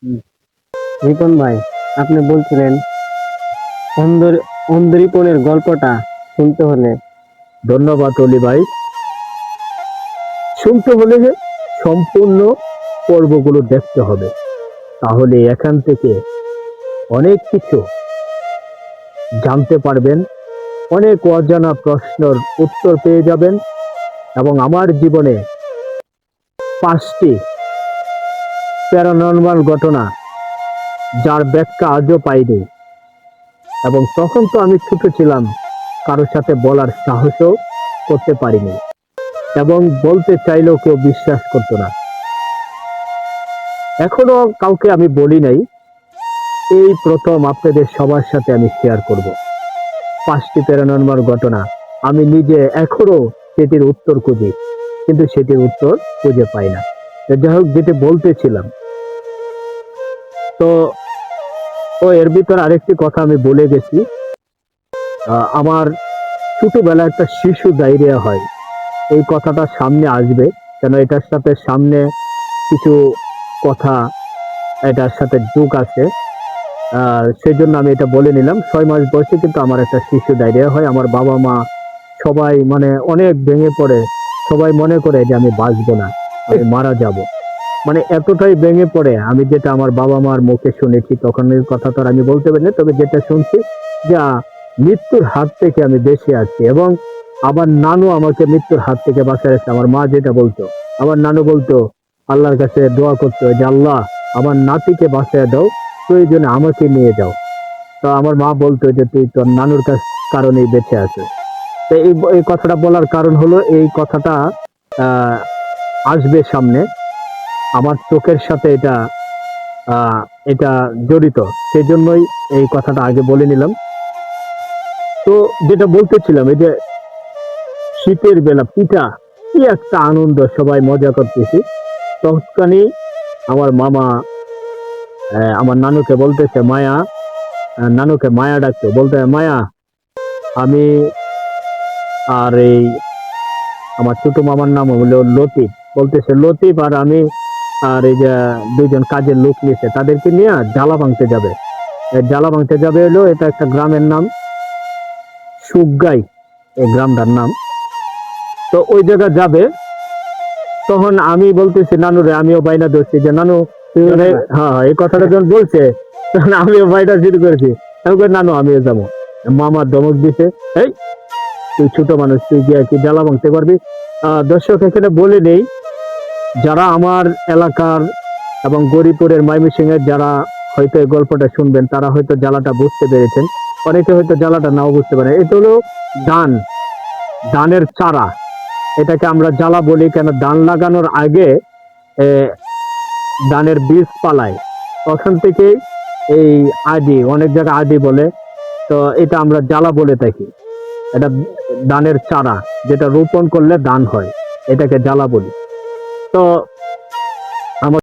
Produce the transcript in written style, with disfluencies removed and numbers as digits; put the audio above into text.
হুম। রিপন ভাই, আপনি বলছিলেন অন্দরীপনের গল্পটা শুনতে হলে, ধন্যবাদ অলি ভাই। শুনতে হলে সম্পূর্ণ পর্বগুলো দেখতে হবে, তাহলে এখান থেকে অনেক কিছু জানতে পারবেন, অনেক অজানা প্রশ্নের উত্তর পেয়ে যাবেন এবং আমার জীবনে 5টি প্যারানর্মাল ঘটনা যার ব্যাখ্যা আজও পাইনি, এবং তখন তো আমি ছোট ছিলাম, কারোর সাথে বলার সাহসও করতে পারিনি এবং বলতে চাইলেও কেউ বিশ্বাস করতো না। এখনো কাউকে আমি বলি নাই, এই প্রথম আপনাদের সবার সাথে আমি শেয়ার করব 5টি প্যারানর্মাল ঘটনা। আমি নিজে এখনো সেটির উত্তর খুঁজি, কিন্তু সেটির উত্তর খুঁজে পাই না। যাই হোক, যেটি বলতেছিলাম, তো এর ভিতর আরেকটি কথা আমি বলে গেছি। আমার ছোটবেলায় একটা শিশু ডায়রিয়া হয়, এই কথাটা সামনে আসবে, কেন এটার সাথে সামনে কিছু কথা এটার সাথে যোগ আছে। সেই জন্য আমি এটা বলে নিলাম। 6 মাস বয়সে কিন্তু আমার একটা শিশু ডায়রিয়া হয়। আমার বাবা মা সবাই মানে অনেক ভেঙে পড়ে, সবাই মনে করে যে আমি বাঁচবো না, আমি মারা যাব। মানে এতটাই ভেঙে পড়ে, আমি যেটা আমার বাবা মার মুখে শুনেছি, তখন এই কথা তো আর আমি বলতে পারি না, তবে যেটা শুনছি যে মৃত্যুর হাত থেকে আমি বেঁচে আছি, এবং আমার নানু আমাকে মৃত্যুর হাত থেকে বাঁচিয়েছে। আমার মা যেটা বলতো, আমার নানু বলতো, আল্লাহর কাছে দোয়া করতো যে আল্লাহ আমার নাতিকে বাঁচিয়ে দাও, প্রয়োজনে আমাকে নিয়ে যাও। তো আমার মা বলতো যে তুই তোর নানুর কারণেই বেঁচে আছিস। তো এই কথাটা বলার কারণ হলো, এই কথাটা আহ আসবে সামনে, আমার চোখের সাথে এটা এটা জড়িত, সেই জন্যই এই কথাটা আগে বলে নিলাম। তো যেটা বলতেছিলাম, এই যে শীতের বেলা পিঠা, কি একটা আনন্দ, সবাই মজা করতেছি। তখনই আমার মামা আমার নানুকে বলতেছে মায়া, নানুকে মায়া ডাকতো, বলতে মায়া, আমি আর এই আমার ছোট মামার নাম হলো লতিফ, বলতেছে লতিফ আর আমি আর এই যে 2জন কাজের লোক নিয়েছে, তাদেরকে নিয়ে জ্বালা ভাঙতে যাবে। জ্বালা ভাঙতে যাবে হলো, এটা একটা গ্রামের নাম সুগাই, এই গ্রামটার নাম। তো ওই জায়গা যাবে, তখন আমি বলতেছি নানুরে, আমিও বাইনা ধরছি যে নানু হ্যাঁ এই কথাটা যখন বলছে, তখন আমিও বাইনা শুরু করেছি, নানু আমিও যাবো। মামা ধমক দিছে, এই তুই ছোট মানুষ, তুই গিয়ে কি জ্বালা ভাঙতে পারবি? দর্শক এখানে বলে নেই, যারা আমার এলাকার এবং গরিপুরের ময়মনসিংহের যারা হয়তো এই গল্পটা শুনবেন, তারা হয়তো জ্বালাটা বুঝতে পেরেছেন, অনেকে হয়তো জ্বালাটা নাও বুঝতে পারে। এটা হলো ধান, ধানের চারা, এটাকে আমরা জ্বালা বলি। কেন, ধান লাগানোর আগে ধানের বীজ পালায়, ওখান থেকে এই আদি, অনেক জায়গায় আদি বলে, তো এটা আমরা জ্বালা বলে থাকি। এটা ধানের চারা, যেটা রোপণ করলে ধান হয়, এটাকে জ্বালা বলি। তো